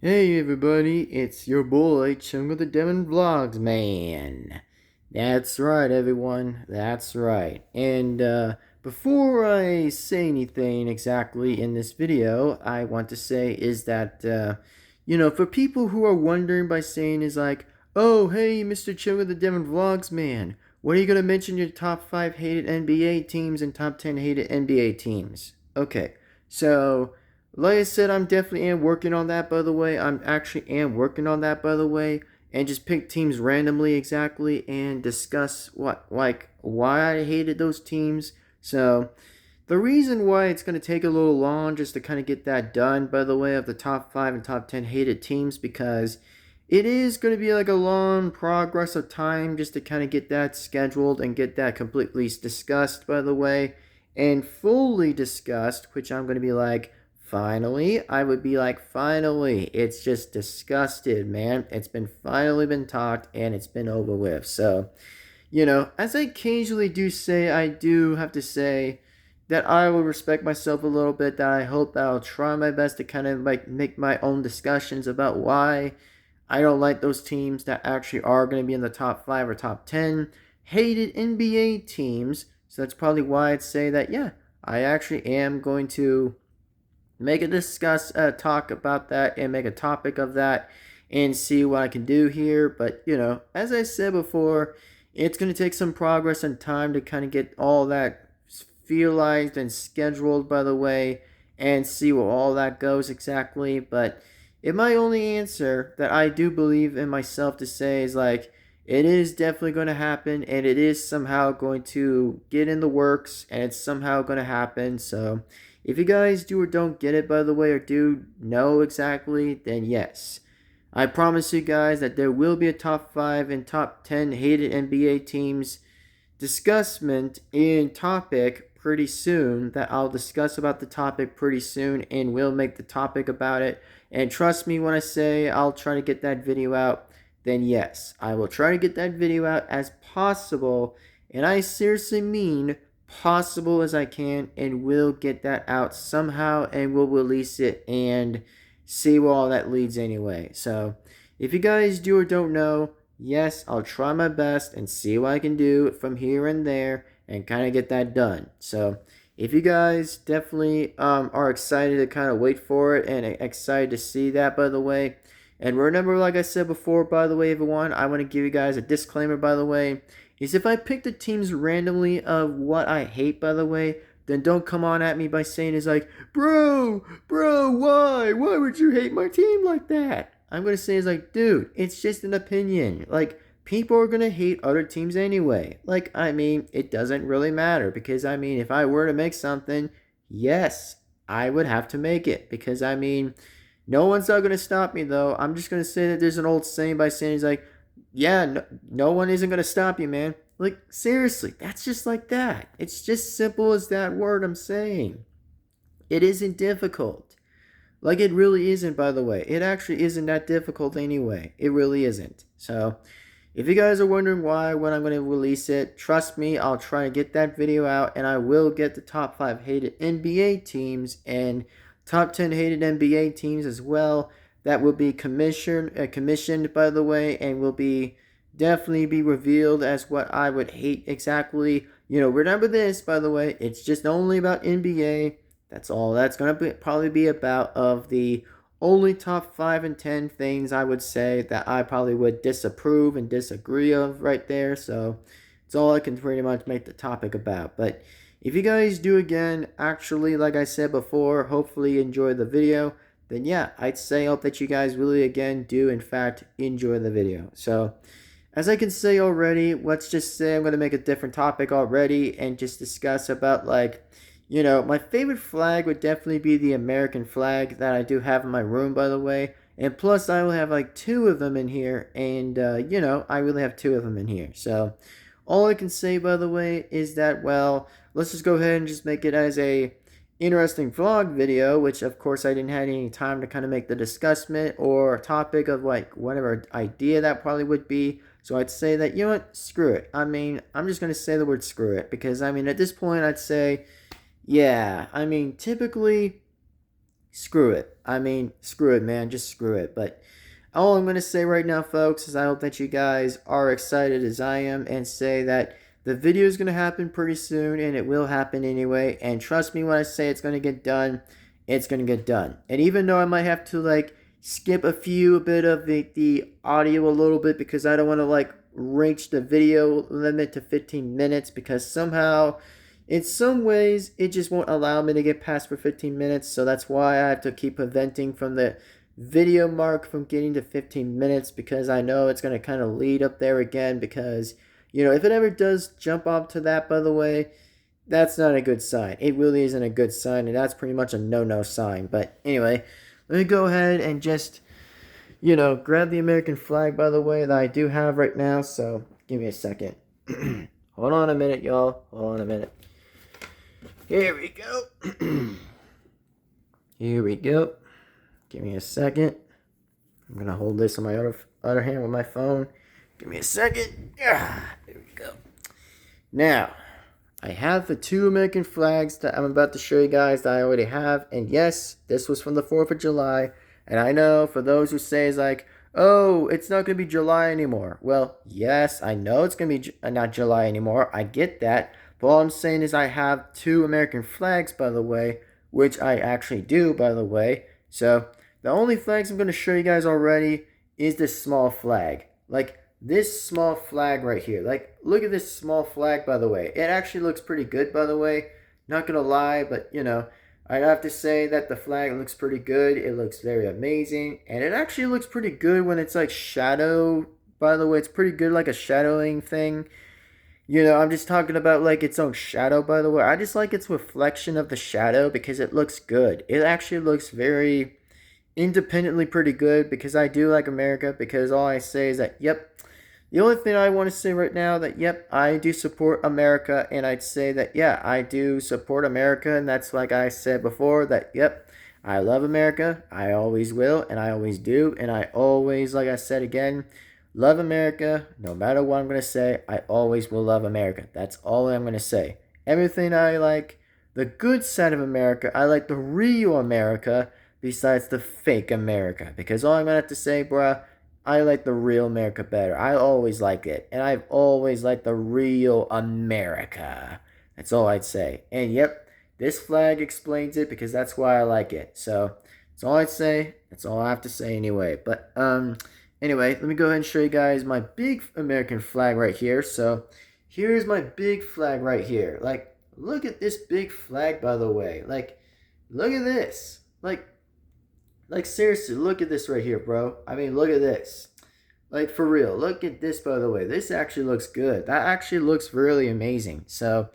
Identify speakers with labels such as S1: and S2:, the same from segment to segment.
S1: Hey everybody, it's your boy Chung with the Devin-Vlogs, man. That's right, everyone. That's right. And before I say anything exactly in this video, I want to say is that for people who are wondering by saying is like, oh hey, Mr. Chung with the Devin-Vlogs, man, when are you gonna mention your top 5 hated NBA teams and top 10 hated NBA teams? Okay, so. Like I said, I'm definitely am working on that, by the way. I'm actually am working on that, by the way. And just pick teams randomly exactly and discuss why I hated those teams. So the reason why it's going to take a little long just to kind of get that done, by the way, of the top 5 and top 10 hated teams, because it is going to be like a long progress of time just to kind of get that scheduled and get that completely discussed, by the way, and fully discussed, which I'm going to be like, finally, I would be like, finally, it's just disgusted, man. It's been finally been talked and it's been over with. So, as I occasionally do say, I do have to say that I will respect myself a little bit, that I hope that I'll try my best to kind of like make my own discussions about why I don't like those teams that actually are going to be in the top 5 or top 10 hated NBA teams. So that's probably why I'd say that, yeah, I actually am going to make a talk about that and make a topic of that and see what I can do here. But as I said before, it's going to take some progress and time to kind of get all that realized and scheduled, by the way, and see where all that goes exactly. But my only answer that I do believe in myself to say is like, it is definitely going to happen, and it is somehow going to get in the works, and it's somehow going to happen. So if you guys do or don't get it, by the way, or do know exactly, then yes. I promise you guys that there will be a top 5 and top 10 hated NBA teams discussment in topic pretty soon, that I'll discuss about the topic pretty soon and will make the topic about it. And trust me when I say I'll try to get that video out, then yes, I will try to get that video out as possible, and I seriously mean possible as I can, and will get that out somehow and will release it and see where all that leads anyway. So if you guys do or don't know, yes, I'll try my best and see what I can do from here and there and kind of get that done. So if you guys definitely are excited to kind of wait for it and excited to see that, by the way, and remember, like I said before, by the way, everyone, I want to give you guys a disclaimer, by the way, is if I pick the teams randomly of what I hate, by the way, then don't come on at me by saying it's like, bro, why? Why would you hate my team like that? I'm going to say it's like, dude, it's just an opinion. Like, people are going to hate other teams anyway. Like, I mean, it doesn't really matter because, I mean, if I were to make something, yes, I would have to make it because, I mean, no one's not going to stop me, though. I'm just going to say that there's an old saying by saying, he's like, yeah, no one isn't going to stop you, man. Like, seriously, that's just like that. It's just simple as that word I'm saying. It isn't difficult. Like, it really isn't, by the way. It actually isn't that difficult anyway. It really isn't. So, if you guys are wondering why, when I'm going to release it, trust me, I'll try to get that video out, and I will get the top 5 hated NBA teams and top 10 hated NBA teams as well. That will be commissioned, by the way, and will be definitely be revealed as what I would hate exactly. Remember this, by the way, it's just only about NBA. That's all that's going to probably be about, of the only top 5 and 10 things I would say that I probably would disapprove and disagree of right there. So it's all I can pretty much make the topic about. But if you guys do, again, actually, like I said before, hopefully enjoy the video, then yeah, I'd say hope that you guys really, again, do in fact enjoy the video. So as I can say already, let's just say I'm going to make a different topic already and just discuss about, like, my favorite flag would definitely be the American flag that I do have in my room, by the way. And plus, I will have like 2 of them in here. And, I really have 2 of them in here. So, all I can say, by the way, is that, well, let's just go ahead and just make it as a interesting vlog video, which, of course, I didn't have any time to kind of make the discussment or topic of, like, whatever idea that probably would be. So I'd say that, you know what, screw it. I mean, I'm just going to say the word screw it. Because, I mean, at this point, I'd say, yeah, I mean, typically, screw it. I mean, screw it, man. Just screw it. But all I'm going to say right now, folks, is I hope that you guys are excited as I am and say that the video is going to happen pretty soon and it will happen anyway. And trust me when I say it's going to get done, it's going to get done. And even though I might have to like skip a bit of the audio a little bit because I don't want to like reach the video limit to 15 minutes because somehow in some ways it just won't allow me to get past for 15 minutes. So that's why I have to keep preventing from the video mark from getting to 15 minutes because I know it's going to kind of lead up there again because, you know, if it ever does jump up to that, by the way, that's not a good sign. It really isn't a good sign, and that's pretty much a no-no sign. But anyway, let me go ahead and just, you know, grab the American flag, by the way, that I do have right now. So give me a second. Hold on a minute, y'all. Hold on a minute. Here we go. Here we go. Give me a second. I'm going to hold this on my other hand with my phone. Give me a second. There we go. Now, I have the 2 American flags that I'm about to show you guys that I already have. And yes, this was from the 4th of July. And I know for those who say it's like, oh, it's not going to be July anymore. Well, yes, I know it's going to be not July anymore. I get that. But all I'm saying is I have 2 American flags, by the way, which I actually do, by the way. So the only flags I'm going to show you guys already is this small flag. Like this small flag right here. Like look at this small flag, by the way. It actually looks pretty good, by the way. Not going to lie, but you know, I'd have to say that the flag looks pretty good. It looks very amazing. And it actually looks pretty good when it's like shadow. By the way, it's pretty good like a shadowing thing. You know, I'm just talking about like its own shadow, by the way. I just like its reflection of the shadow because it looks good. It actually looks very independently pretty good because I do like America because all I say is that, yep, the only thing I want to say right now that, yep, I do support America and I'd say that, yeah, I do support America and that's like I said before that, yep, I love America. I always will and I always do and I always, like I said again, love America. No matter what I'm going to say, I always will love America. That's all I'm going to say. Everything I like, the good side of America, I like the real America besides the fake America. Because all I'm going to have to say, bruh, I like the real America better. I always like it. And I've always liked the real America. That's all I'd say. And yep, this flag explains it because that's why I like it. So that's all I'd say. That's all I have to say anyway. But anyway, let me go ahead and show you guys my big American flag right here. So here's my big flag right here. Like, look at this big flag, by the way. Like, look at this. Like seriously, look at this right here, bro. I mean, look at this. Like, for real. Look at this, by the way. This actually looks good. That actually looks really amazing. So,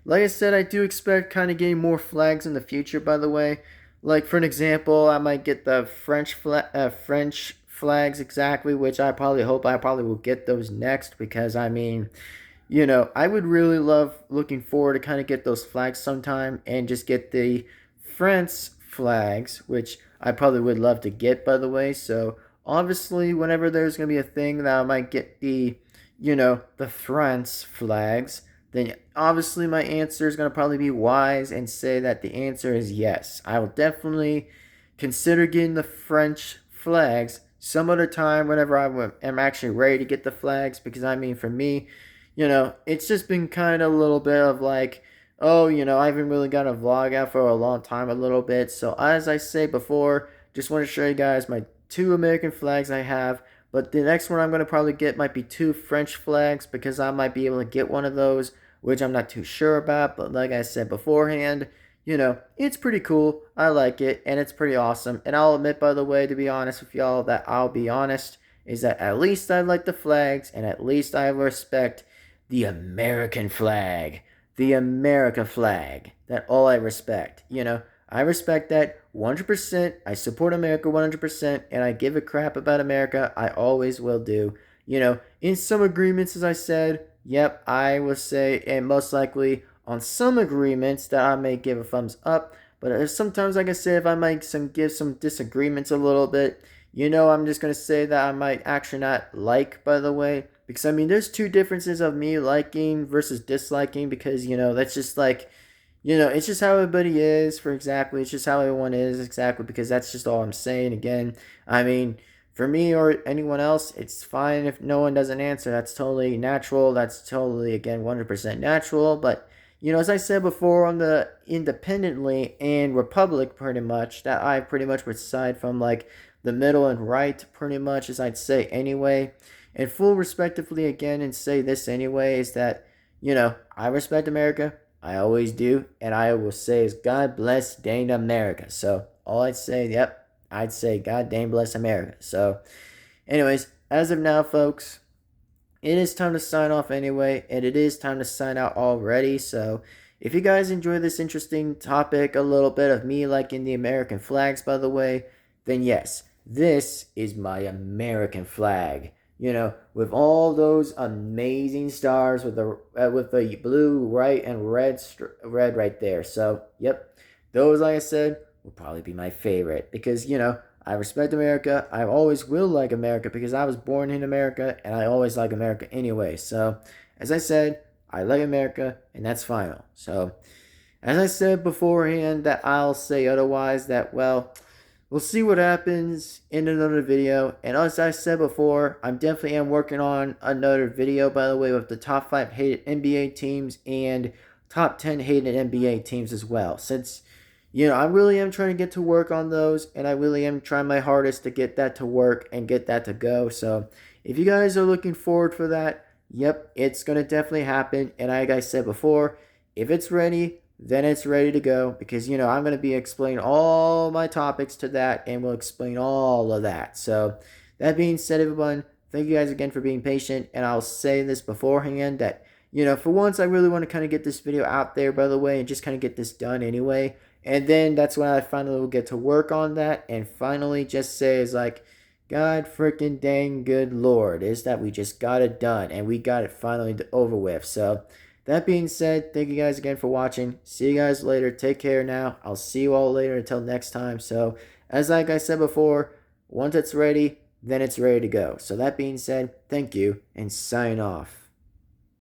S1: like I said, I do expect kind of getting more flags in the future, by the way. Like, for an example, I might get the French flags exactly, which I probably hope I probably will get those next because, I mean, you know, I would really love looking forward to kind of get those flags sometime and just get the France flags, which I probably would love to get, by the way. So obviously whenever there's going to be a thing that I might get the, you know, the France flags, then obviously my answer is going to probably be wise and say that the answer is yes. I will definitely consider getting the French flags some other time whenever I am actually ready to get the flags because I mean for me, you know, it's just been kind of a little bit of like, oh, you know, I haven't really got a vlog out for a long time a little bit. So as I say before, just want to show you guys my 2 American flags I have. But the next one I'm going to probably get might be 2 French flags because I might be able to get one of those, which I'm not too sure about. But like I said beforehand, you know, it's pretty cool. I like it and it's pretty awesome. And I'll admit, by the way, to be honest with y'all, that I'll be honest, is that at least I like the flags and at least I respect the American flag. The America flag. That's all I respect. You know, I respect that 100%. I support America 100%. And I give a crap about America. I always will do. You know, in some agreements, as I said, yep, I will say, and most likely on some agreements that I may give a thumbs up. But sometimes, like I said, if I might give some disagreements a little bit, you know, I'm just going to say that I might actually not like, by the way. Because, I mean, there's 2 differences of me liking versus disliking because, you know, that's just like, it's just how everybody is for exactly. It's just how everyone is exactly because that's just all I'm saying. Again, I mean, for me or anyone else, it's fine if no one doesn't answer. That's totally natural. That's totally, again, 100% natural. But, as I said before on the independently and republic, pretty much, that I pretty much would side from like the middle and right, pretty much, as I'd say anyway. And full respectively, again, and say this anyway, is that, I respect America. I always do, and I will say is God bless dang America. So all I'd say, yep, I'd say God dang bless America. So, anyways, as of now, folks, it is time to sign off anyway, and it is time to sign out already. So, if you guys enjoy this interesting topic, a little bit of me liking the American flags, by the way, then yes, this is my American flag. With all those amazing stars with the blue right and red right there. So, yep, those, like I said, will probably be my favorite because I respect America. I always will like America because I was born in America and I always like America anyway. So, as I said, I like America and that's final. So, as I said beforehand, that I'll say otherwise, that, well, we'll see what happens in another video. And as I said before, I'm definitely am working on another video, by the way, with the top 5 hated NBA teams and top 10 hated NBA teams as well. Since, I really am trying to get to work on those, and I really am trying my hardest to get that to work and get that to go. So if you guys are looking forward for that, yep, it's going to definitely happen. And like I said before, if it's ready, then it's ready to go because I'm going to be explaining all my topics to that and we'll explain all of that. So that being said, everyone, thank you guys again for being patient, and I'll say this beforehand that for once I really want to kind of get this video out there, by the way, and just kind of get this done anyway. And then that's when I finally will get to work on that and finally just say is like, God freaking dang good Lord, is that we just got it done and we got it finally over with. So that being said, thank you guys again for watching. See you guys later. Take care now. I'll see you all later until next time. So, as like I said before, once it's ready, then it's ready to go. So that being said, thank you and sign off.